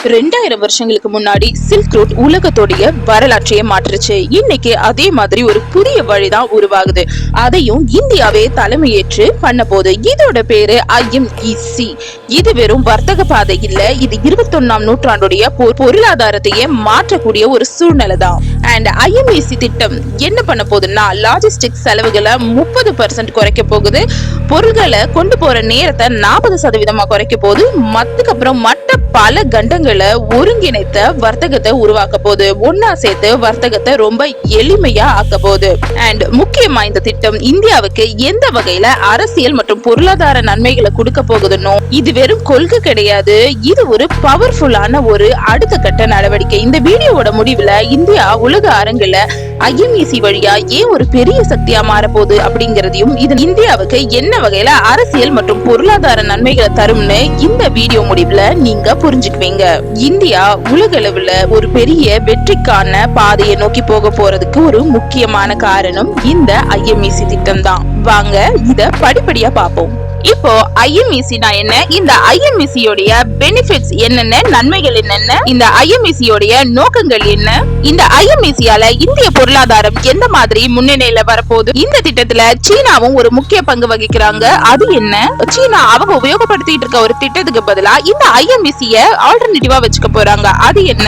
2000 வருஷங்களுக்கு முன்னாடி silk root உலகத்தோடைய வரலாற்றையே மாற்றுச்சு. இன்னைக்கு அதே மாதிரி ஒரு புதிய வழிதான் உருவாகுது. அதையும் இந்தியாவே தலைமையேற்று பண்ண போது. இதோட பேரு IMEC. இது வெறும் வர்த்தக பாதை இல்ல, இது 21ஆம் நூற்றாண்டுடைய பொருளாதாரத்தையே மாற்றக்கூடிய ஒரு சூழ்நிலை தான். அண்ட் IMEC திட்டம் என்ன பண்ண போகுதுன்னா, லாஜிஸ்டிக் செலவுகளை 30% குறைக்க போகுது. பொருட்களை கொண்டு போற நேரத்தை 40% குறைக்க போகுது. அதுக்கப்புறம் மற்ற பல கண்டங்களை ஒருங்கிணைத்த வர்த்தகத்தை உருவாக்க போகுது. ஒன்னா சேர்த்து வர்த்தகத்தை ரொம்ப எளிமையா ஆக்க போகுது. அண்ட் முக்கியமா இந்த திட்டம் இந்தியாவுக்கு எந்த வகையில அரசியல் மற்றும் பொருளாதார நன்மைகளை கொடுக்க போகுதுன்னு, இது வெறும் கொள்கை கிடையாது, இது ஒரு பவர்ஃபுல்லான ஒரு அடுத்த கட்ட நடவடிக்கை. இந்த வீடியோவோட முடிவுல இந்தியா உலக அரங்குல IMEC வழியா ஏன் ஒரு பெரிய சக்தியா மாறப்போகுது அப்படிங்கறதையும், இது இந்தியாவுக்கு என்ன வகையில அரசியல் மற்றும் பொருளாதார நன்மைகளை தரும்னு இந்த வீடியோ முடிவுல நீங்க புரிஞ்சுக்குவீங்க. இந்தியா உலக அளவுல ஒரு பெரிய வெற்றிக்கான பாதையை நோக்கி போக போறதுக்கு ஒரு முக்கியமான காரணம் இந்த IMEC திட்டம் தான். வாங்க இத படிப்படியா பாப்போம். இப்போ IMEC என்ன, இந்த IMEC உடைய பெனிஃபிட்ஸ் என்னென்ன, நன்மைகள் என்னென்ன, இந்த IMEC உடைய நோக்கங்கள் என்ன, இந்த IMEC-யால இந்திய பொருளாதாரம் எந்த மாதிரி முன்னணியில வரப்போகுது, இந்த திட்டத்துல சீனாவும் ஒரு முக்கிய பங்கு வகிக்கிறாங்க, அது என்ன, சீனா அவங்க உபயோகப்படுத்திட்டு இருக்க ஒரு திட்டத்துக்கு பதிலா இந்த IMEC-ய ஆல்டர்னேட்டிவா வச்சுக்க போறாங்க, அது என்ன,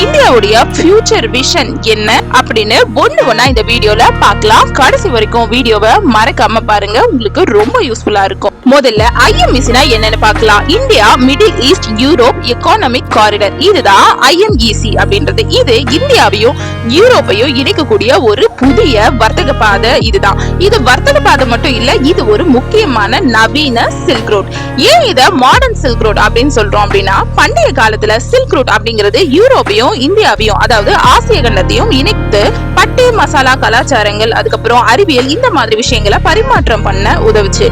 இந்தியாவுடைய ஃபியூச்சர் விஷன் என்ன அப்படின்னு ஒண்ணா இந்த வீடியோல பார்க்கலாம். கடைசி வரைக்கும் வீடியோவை மறக்காம பாருங்க, உங்களுக்கு ரொம்ப யூஸ்ஃபுல்லா இருக்கும். முதல்ல IMEC என்னன்னு பார்க்கலாம். India middle east Europe economic corridor, இதுதான் IMEC அப்படின்றது. இது இந்தியாவையும் யூரோப்பையும் இணைக்கக்கூடிய ஒரு புதிய வர்த்தக பாதை. இதுதான், இது வர்த்தக பாதை மட்டும் இல்ல, இது ஒரு முக்கியமான நவீன சில்க் ரோட். ஏன் இத மாடர்ன் சில்க் ரோட் அப்படின்னு சொல்றோம் அப்படின்னா, பண்டைய காலத்துல சில்க் ரோட் அப்படிங்கிறது யூரோப்பையும் இந்தியாவையும், அதாவது ஆசிய கண்டத்தையும் இணைத்து பட்டு மசாலா கலாச்சாரங்கள், அதுக்கப்புறம் அறிவியல், இந்த மாதிரி விஷயங்களை பரிமாற்றம் பண்ண உதவுச்சு.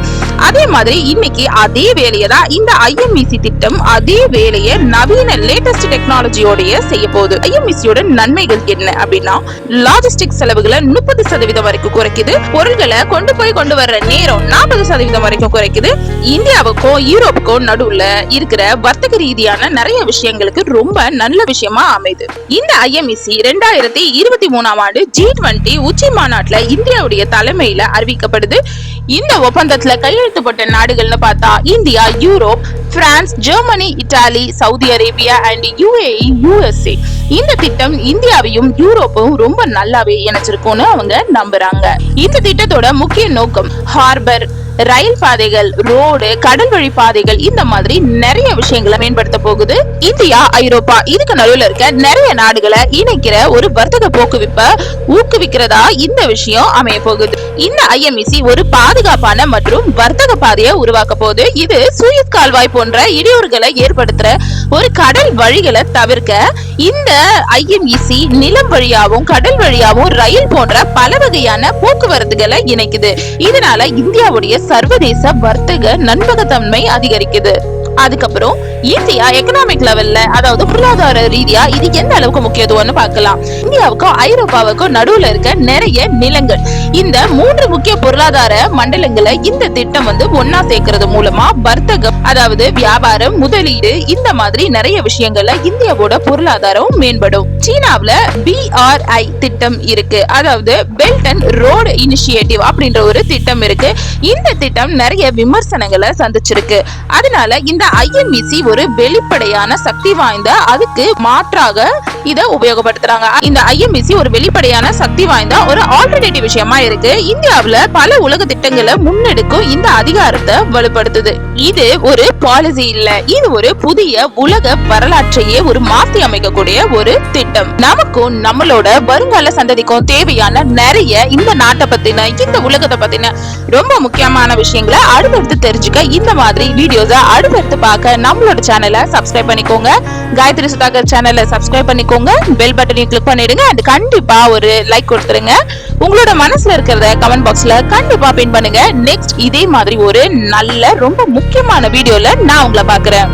அதே மாதிரி இன்னைக்கு அதே வேலையை தான் இந்த IMEC திட்டம் அதே வேலையை நவீன லேட்டஸ்ட் டெக்னாலஜியோடய செய்ய போகுது. IMEC-யோட நன்மைகள் என்ன அப்படின்னா, லாஜிஸ்டிக் செலவுகளை 30% வரைக்கும் குறைக்குது. பொருட்களை கொண்டு வர்ற நேரம் 40% வரைக்கும் குறைக்குது. இந்தியாவுக்கும் யூரோப்புக்கும் நடுவுல இருக்கிற வர்த்தக ரீதியான நிறைய விஷயங்களுக்கு ரொம்ப நல்ல விஷயமா அமைது. இந்த IMEC 2023ஆம் ஆண்டு G20 உச்சி மாநாட்டுல இந்தியாவுடைய தலைமையில அறிவிக்கப்படுது. இந்த ஒப்பந்தத்துல கையெழுத்துப்பட்ட நாடுகள்னு பார்த்தா India, Europe, France, Germany, Italy, Saudi Arabia and UAE, USA. இந்த திட்டம் இந்தியாவையும் யூரோப்பும் ரொம்ப நல்லாவே இணைச்சிருக்கும்னு அவங்க நம்புறாங்க. இந்த திட்டத்தோட முக்கிய நோக்கம் ஹார்பர், ரயில் பாதைகள், ரோடு, கடல் வழி பாதைகள், இந்த மாதிரி நிறைய விஷயங்களை மேம்படுத்த போகுது. இந்தியா, ஐரோப்பா இதுக்கு நடுவில் இருக்க நிறைய நாடுகளை இணைக்கிற ஒரு வர்த்தக போக்குவிப்பை ஊக்குவிக்கிறதா இந்த விஷயம் அமைய போகுது. இந்த IMEC ஒரு பாதுகாப்பான மற்றும் வர்த்தக பாதையை உருவாக்க போகுது. இது சூயஸ் கால்வாய் போன்ற இடையூறுகளை ஏற்படுத்துற ஒரு கடல் வழிகளை தவிர்க்க இந்த IMEC நிலம் வழியாவும் கடல் வழியாவும் ரயில் போன்ற பல வகையான போக்குவரத்துகளை இணைக்குது. இதனால இந்தியாவுடைய சர்வதேச வர்த்தக நம்பகத்தன்மை அதிகரிக்குது. அதுக்கப்புறம் இந்தியா எக்கனாமிக் லெவல்ல, அதாவது பொருளாதார ரீதியா இது எந்த அளவுக்கு முக்கியத்துவம்னு பார்க்கலாம். இந்தியாவுக்கும் ஐரோப்பாவுக்கும் நடுவுல இருக்க நிறைய நிலங்கள், இந்த 3 முக்கிய பொருளாதார மண்டலங்களை இந்த திட்டம் ஒன்னா சேர்க்கறது மூலமா வர்த்தகம், அதாவது வியாபாரம், முதலீடு, இந்த மாதிரி நிறைய விஷயங்கள்ல இந்தியாவோட பொருளாதாரம் மேம்படும். சீனாவுல BRI திட்டம் இருக்கு, அதாவது பெல்ட் அண்ட் ரோடு இனிஷியேட்டிவ் அப்படின்ற ஒரு திட்டம் இருக்கு. இந்த திட்டம் நிறைய விமர்சனங்களை சந்திச்சிருக்கு. அதனால இந்த IMEC ஒரு வெளிப்படையான சக்தி வாய்ந்த, அதுக்கு மாற்றாக இத உபயோகப்படுத்துறாங்க. இந்த IMEC ஒரு வெளிப்படையான சக்தி வாய்ந்த ஒரு ஆல்டர்னேட்டிவ் விஷயமா இருக்கு. இந்தியாவுல பல உலக திட்டங்களை முன்னெடுக்கும் இந்த அதிகாரத்தை வலுப்படுத்துது. இது ஒரு பாலிசி இல்ல, இது ஒரு புதிய உலக வரலாற்றையே ஒரு மாற்றி அமைக்கக்கூடிய ஒரு திட்டம். நமக்கும் நம்மளோட வருங்கால சந்ததிக்கும் தேவையான நிறைய இந்த நாட்டை பத்தின, இந்த உலகத்தை பத்தின ரொம்ப முக்கியமான விஷயங்களை அடுத்தடுத்து தெரிஞ்சுக்க இந்த மாதிரி வீடியோஸை அடுத்தடுத்து பார்க்க நம்மளோட சேனலை சப்ஸ்கிரைப் பண்ணிக்கோங்க. காயத்ரி சுதாகர் சேனலை சப்ஸ்கிரைப் பண்ணிக்கோங்க. பெல் பட்டனையும் கிளிக் பண்ணிடுங்க. அண்ட் கண்டிப்பா ஒரு லைக் கொடுத்துருங்க. உங்களோட மனசுல இருக்கிறத கமெண்ட் பாக்ஸ்ல கண்டிப்பா பின் பண்ணுங்க. நெக்ஸ்ட் இதே மாதிரி ஒரு நல்ல ரொம்ப முக்கியமான வீடியோல நான் உங்களை பார்க்கிறேன்.